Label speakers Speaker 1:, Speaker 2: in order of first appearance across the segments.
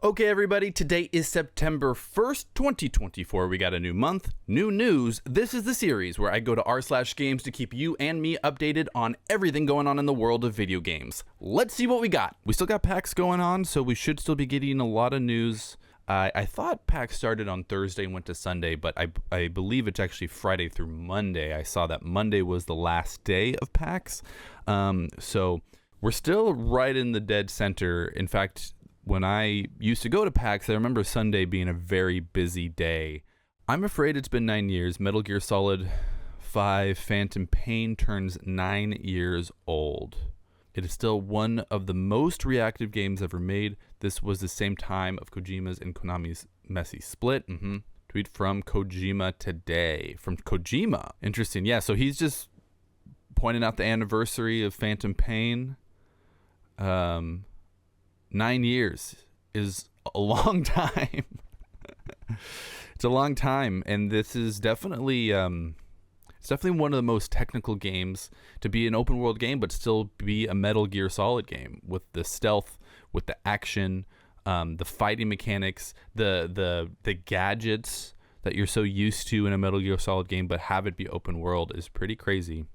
Speaker 1: Okay, everybody, today is September 1st, 2024. We got a new month, new news. This is the series where I go to r/games to keep you and me updated on everything going on in the world of video games. Let's see what we got. We still got PAX going on, so we should still be getting a lot of news. I thought PAX started on Thursday and went to Sunday, but I believe it's actually Friday through Monday. I saw that Monday was the last day of PAX. So we're still right in the dead center. In fact, when I used to go to PAX, I remember Sunday being a very busy day. I'm afraid it's been 9 years. Metal Gear Solid 5 Phantom Pain turns 9 years old. It is still one of the most reactive games ever made. This was the same time of Kojima's and Konami's messy split. Tweet from Kojima today. From Kojima. Interesting. Yeah, so he's just pointing out the anniversary of Phantom Pain. 9 years is a long time. It's a long time, and this is definitely it's definitely one of the most technical games to be an open world game, but still be a Metal Gear Solid game with the stealth, with the action, the fighting mechanics, the gadgets that you're so used to in a Metal Gear Solid game, but have it be open world is pretty crazy.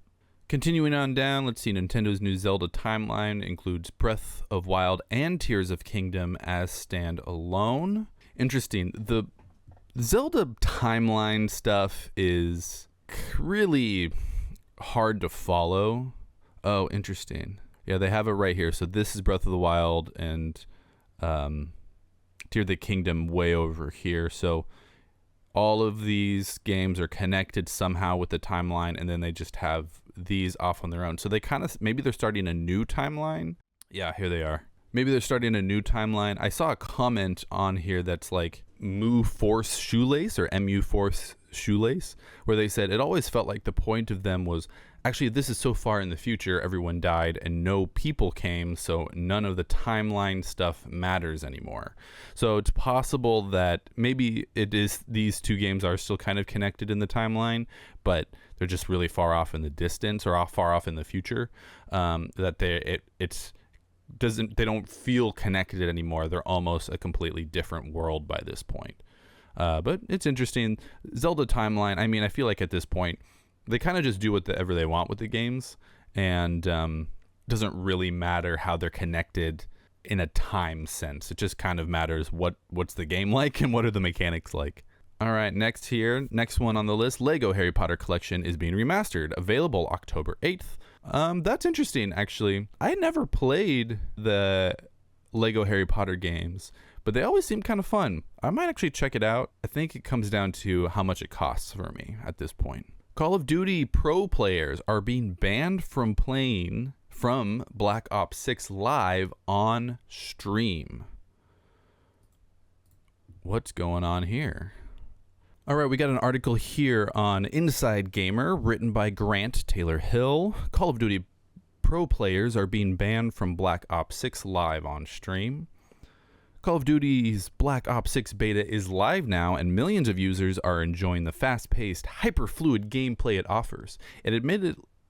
Speaker 1: Continuing on down, let's see, Nintendo's new Zelda timeline includes Breath of Wild and Tears of Kingdom as standalone. Interesting. The Zelda timeline stuff is really hard to follow. Oh, interesting. Yeah, they have it right here. So this is Breath of the Wild and Tears of the Kingdom way over here. So all of these games are connected somehow with the timeline, and then they just have these off on their own. So they kind of, maybe they're starting a new timeline. Yeah, here they are. Maybe they're starting a new timeline. I saw a comment on here that's like Mu Force Shoelace or MU Force Shoelace, where they said it always felt like the point of them was actually this is so far in the future, everyone died and no people came, so none of the timeline stuff matters anymore. So it's possible that maybe it is these two games are still kind of connected in the timeline, but they're just really far off in the distance or far off in the future. That they don't feel connected anymore. They're almost a completely different world by this point. But it's interesting. Zelda timeline, I mean, I feel like at this point, they kind of just do whatever they want with the games, and doesn't really matter how they're connected in a time sense. It just kind of matters what's the game like and what are the mechanics like. All right, next one on the list, Lego Harry Potter Collection is being remastered, available October 8th. That's interesting, actually. I never played the Lego Harry Potter games, but they always seem kind of fun. I might actually check it out. I think it comes down to how much it costs for me at this point. Call of Duty pro players are being banned from playing from Black Ops 6 live on stream. What's going on here? All right, we got an article here on Inside Gamer written by Grant Taylor Hill. Call of Duty pro players are being banned from Black Ops 6 live on stream. Call of Duty's Black Ops 6 beta is live now, and millions of users are enjoying the fast-paced, hyper-fluid gameplay it offers.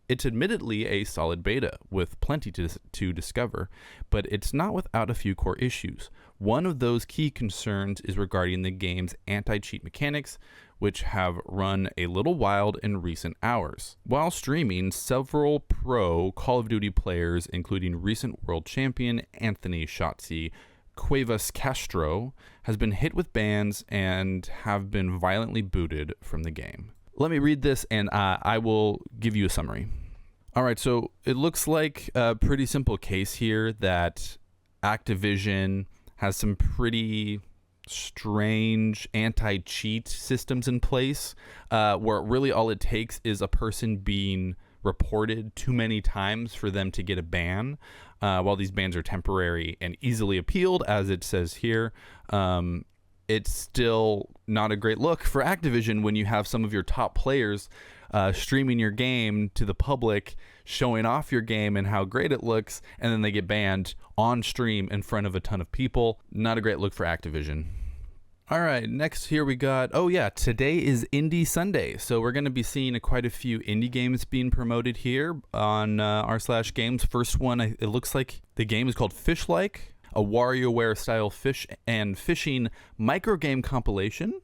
Speaker 1: It's admittedly a solid beta, with plenty to discover, but it's not without a few core issues. One of those key concerns is regarding the game's anti-cheat mechanics, which have run a little wild in recent hours. While streaming, several pro Call of Duty players, including recent world champion Anthony Shotzi Cuevas Castro, has been hit with bans and have been violently booted from the game. Let me read this and I will give you a summary. All right, so it looks like a pretty simple case here that Activision has some pretty strange anti-cheat systems in place, where really all it takes is a person being reported too many times for them to get a ban. While these bans are temporary and easily appealed, as it says here, it's still not a great look for Activision when you have some of your top players streaming your game to the public, showing off your game and how great it looks, and then they get banned on stream in front of a ton of people. Not a great look for Activision. All right, next here we got, oh yeah, today is Indie Sunday. So we're going to be seeing quite a few indie games being promoted here on r/games. First one, it looks like the game is called Fish-like. a WarioWare style fish and fishing microgame compilation.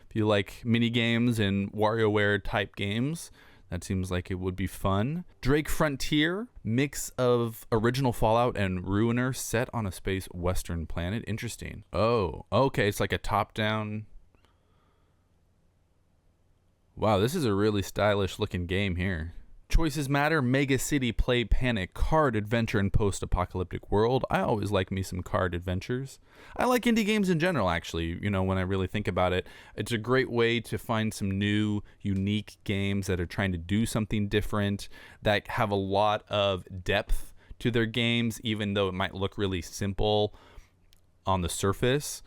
Speaker 1: If you like mini games and WarioWare type games, that seems like it would be fun. Drake Frontier, mix of original Fallout and Ruiner set on a space western planet. Interesting. Oh, okay, it's like a top-down. Wow, this is a really stylish looking game here. Choices Matter, Mega City Play Panic, card adventure in post-apocalyptic world. I always like me some card adventures. I like indie games in general, actually, you know, when I really think about it. It's a great way to find some new, unique games that are trying to do something different, that have a lot of depth to their games, even though it might look really simple on the surface.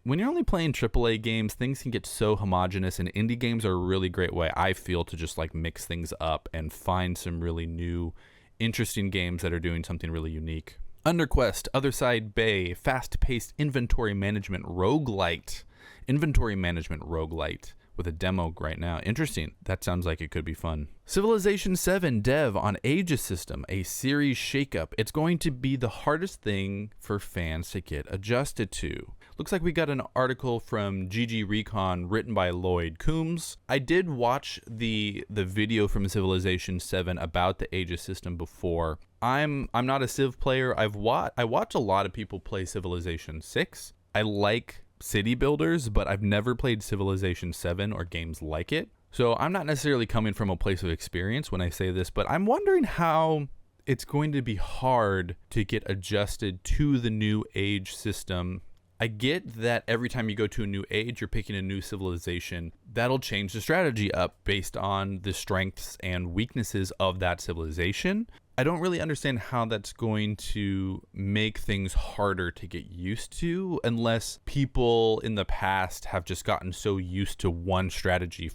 Speaker 1: When you're only playing AAA games, things can get so homogenous, and indie games are a really great way, I feel, to just like mix things up and find some really new, interesting games that are doing something really unique. Underquest, Other Side Bay, fast-paced inventory management roguelite. Inventory management roguelite with a demo right now. Interesting. That sounds like it could be fun. Civilization 7 dev on Aegis System, a series shakeup. It's going to be the hardest thing for fans to get adjusted to. Looks like we got an article from GG Recon written by Lloyd Coombs. I did watch the video from Civilization 7 about the Aegis system before. I'm not a Civ player. I watch a lot of people play Civilization 6. I like city builders, but I've never played Civilization 7 or games like it. So I'm not necessarily coming from a place of experience when I say this, but I'm wondering how it's going to be hard to get adjusted to the new age system. I get that every time you go to a new age, you're picking a new civilization. That'll change the strategy up based on the strengths and weaknesses of that civilization. I don't really understand how that's going to make things harder to get used to, unless people in the past have just gotten so used to one strategy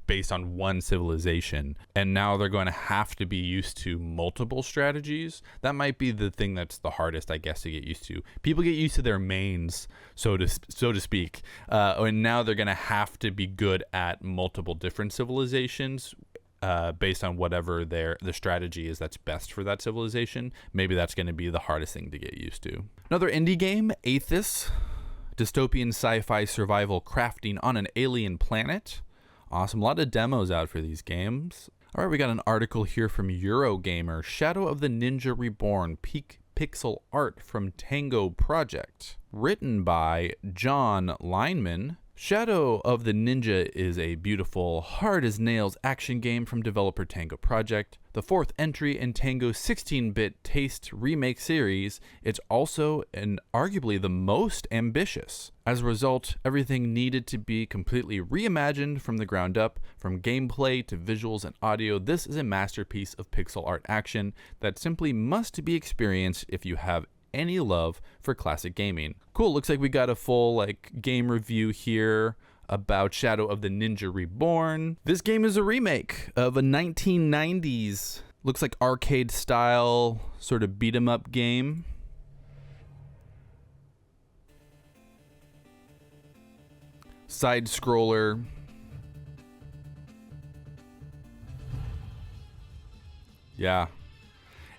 Speaker 1: based on one civilization, and now they're going to have to be used to multiple strategies. That might be the thing that's the hardest, I guess, to get used to. People get used to their mains, so to speak, and now they're going to have to be good at multiple different civilizations based on whatever the strategy is that's best for that civilization. Maybe that's going to be the hardest thing to get used to. Another indie game, Aethys, dystopian sci-fi survival crafting on an alien planet. Awesome. A lot of demos out for these games. All right, we got an article here from Eurogamer. Shadow of the Ninja Reborn, peak pixel art from Tango Project. Written by John Lineman. Shadow of the Ninja is a beautiful, hard-as-nails action game from developer Tango Project. The fourth entry in Tango's 16-bit Taste remake series, it's also arguably the most ambitious. As a result, everything needed to be completely reimagined from the ground up, from gameplay to visuals and audio. This is a masterpiece of pixel art action that simply must be experienced if you have any love for classic gaming. Cool, looks like we got a full game review here about Shadow of the Ninja Reborn. This game is a remake of a 1990s, looks like arcade style sort of beat 'em up game. Side scroller. Yeah.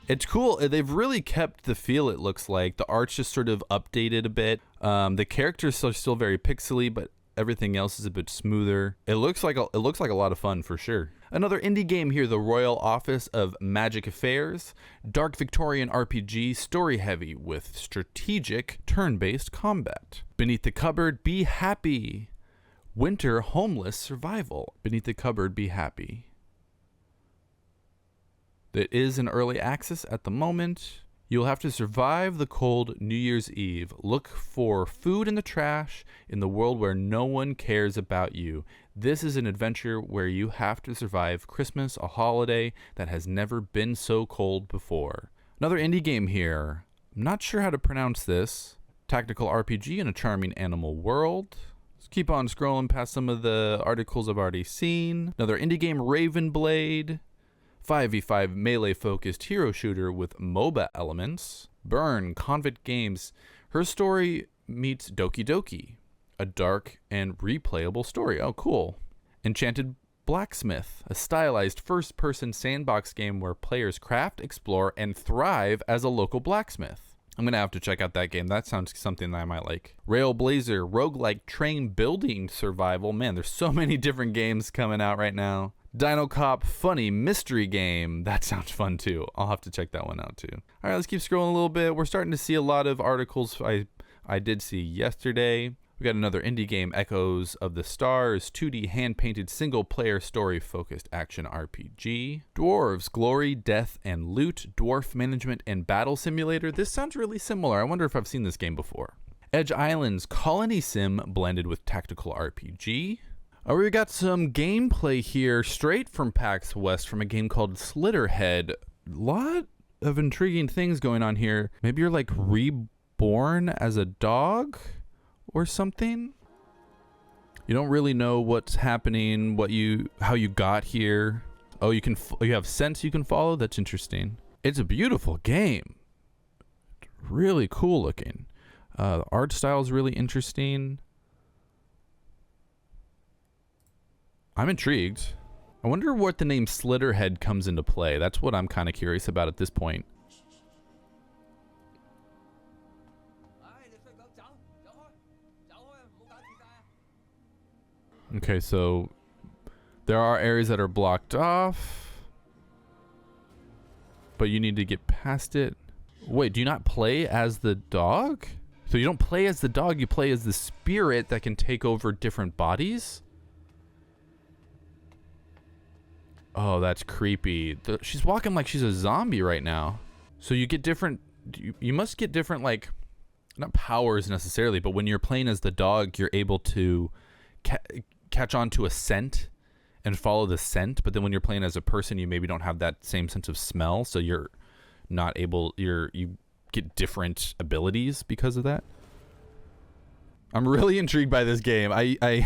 Speaker 1: It's cool. They've really kept the feel, it looks like. The art's just sort of updated a bit. The characters are still very pixely, but everything else is a bit smoother. It looks like a lot of fun for sure. Another indie game here, The Royal Office of Magic Affairs. Dark Victorian RPG, story heavy with strategic turn-based combat. Beneath the Cupboard, Be Happy. Winter Homeless Survival. Beneath the Cupboard, Be Happy. It is in early access at the moment. You'll have to survive the cold New Year's Eve. Look for food in the trash in the world where no one cares about you. This is an adventure where you have to survive Christmas, a holiday that has never been so cold before. Another indie game here. I'm not sure how to pronounce this. Tactical RPG in a charming animal world. Let's keep on scrolling past some of the articles I've already seen. Another indie game, Ravenblade. 5v5 melee-focused hero shooter with MOBA elements. Burn, Convict Games. Her Story meets Doki Doki. A dark and replayable story. Oh, cool. Enchanted Blacksmith, a stylized first-person sandbox game where players craft, explore, and thrive as a local blacksmith. I'm going to have to check out that game. That sounds something that I might like. Railblazer, roguelike train building survival. Man, there's so many different games coming out right now. Dino Cop, funny mystery game. That sounds fun too. I'll have to check that one out too. All right, let's keep scrolling a little bit. We're starting to see a lot of articles I did see yesterday. We got another indie game, Echoes of the Stars, 2D hand-painted single-player story-focused action RPG. Dwarves, Glory, Death, and Loot, Dwarf Management and Battle Simulator. This sounds really similar. I wonder if I've seen this game before. Edge Islands, Colony Sim blended with tactical RPG. Oh, we got some gameplay here straight from PAX West from a game called Slitterhead. Lot of intriguing things going on here. Maybe you're like reborn as a dog or something. You don't really know what's happening, how you got here. Oh, you have sense you can follow. That's interesting. It's a beautiful game. Really cool looking. The art style is really interesting. I'm intrigued. I wonder what the name Slitterhead comes into play. That's what I'm kind of curious about at this point. Okay, so there are areas that are blocked off, but you need to get past it. Wait, do you not play as the dog? So you don't play as the dog, you play as the spirit that can take over different bodies? Oh, that's creepy. She's walking like she's a zombie right now. So you get different, you must get different, like, not powers necessarily, but when you're playing as the dog, you're able to catch on to a scent and follow the scent. But then when you're playing as a person, you maybe don't have that same sense of smell. So you're not able, you get different abilities because of that. I'm really intrigued by this game. I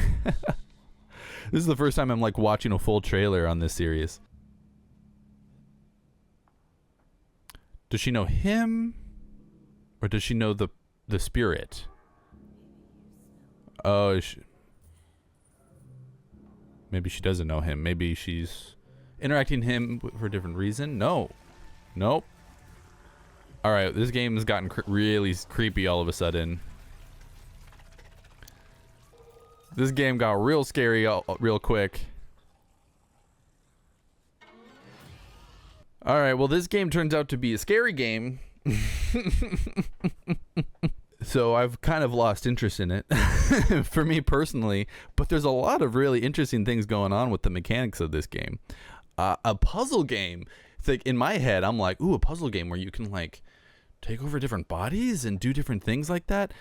Speaker 1: this is the first time I'm like watching a full trailer on this series. Does she know him? Or does she know the spirit? Oh, maybe she doesn't know him. Maybe she's interacting him for a different reason. No. Nope. All right, this game has gotten really creepy all of a sudden. This game got real scary real quick. All right, well, this game turns out to be a scary game. So I've kind of lost interest in it for me personally, but there's a lot of really interesting things going on with the mechanics of this game. A puzzle game. It's like in my head, I'm like, ooh, a puzzle game where you can like take over different bodies and do different things like that.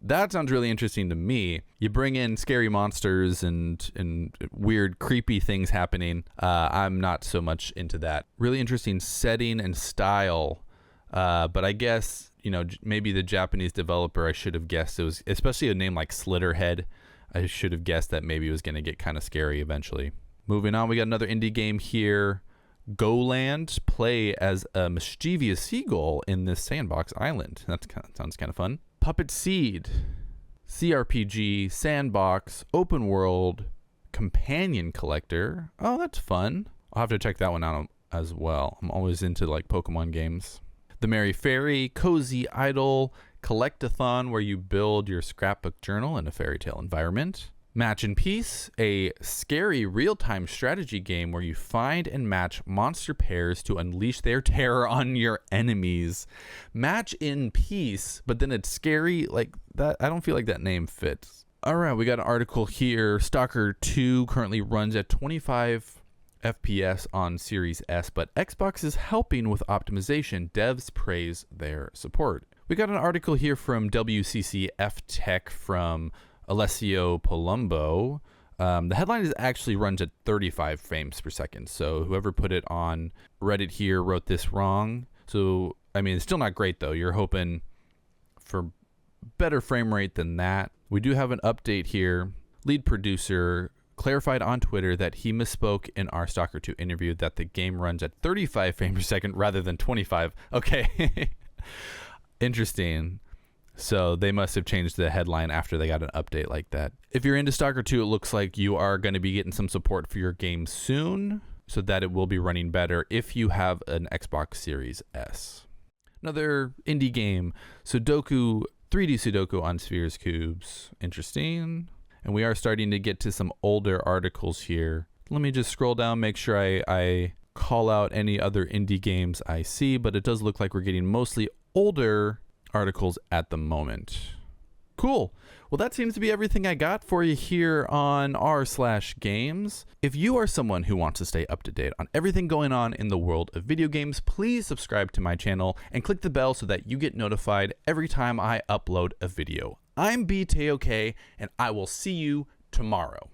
Speaker 1: That sounds really interesting to me. You bring in scary monsters and weird, creepy things happening. I'm not so much into that. Really interesting setting and style. But I guess, you know, maybe the Japanese developer, I should have guessed it was, especially a name like Slitterhead, I should have guessed that maybe it was going to get kind of scary eventually. Moving on, we got another indie game here. Goland, play as a mischievous seagull in this sandbox island. That sounds kind of fun. Puppet Seed, CRPG, sandbox, open world, companion collector. Oh, that's fun. I'll have to check that one out as well. I'm always into like Pokemon games. The Merry Fairy, cozy idle collectathon where you build your scrapbook journal in a fairy tale environment. Match in Peace, a scary real-time strategy game where you find and match monster pairs to unleash their terror on your enemies. Match in Peace, but then it's scary like that. I don't feel like that name fits. All right, we got an article here. Stalker 2 currently runs at 25 FPS on Series S, but Xbox is helping with optimization. Devs praise their support. We got an article here from WCCF Tech from Alessio Palumbo. The headline is actually runs at 35 frames per second. So whoever put it on Reddit here wrote this wrong. So, I mean, it's still not great though. You're hoping for better frame rate than that. We do have an update here. Lead producer clarified on Twitter that he misspoke in our Stalker 2 interview that the game runs at 35 frames per second rather than 25. Okay. Interesting. So they must have changed the headline after they got an update like that. If you're into Stalker 2, it looks like you are going to be getting some support for your game soon so that it will be running better if you have an Xbox Series S. Another indie game, Sudoku, 3D Sudoku on spheres, cubes. Interesting. And we are starting to get to some older articles here. Let me just scroll down, make sure I call out any other indie games I see, but it does look like we're getting mostly older articles at the moment. Cool. Well, that seems to be everything I got for you here on r/games. If you are someone who wants to stay up to date on everything going on in the world of video games, please subscribe to my channel and click the bell so that you get notified every time I upload a video. I'm BTayOkay, and I will see you tomorrow.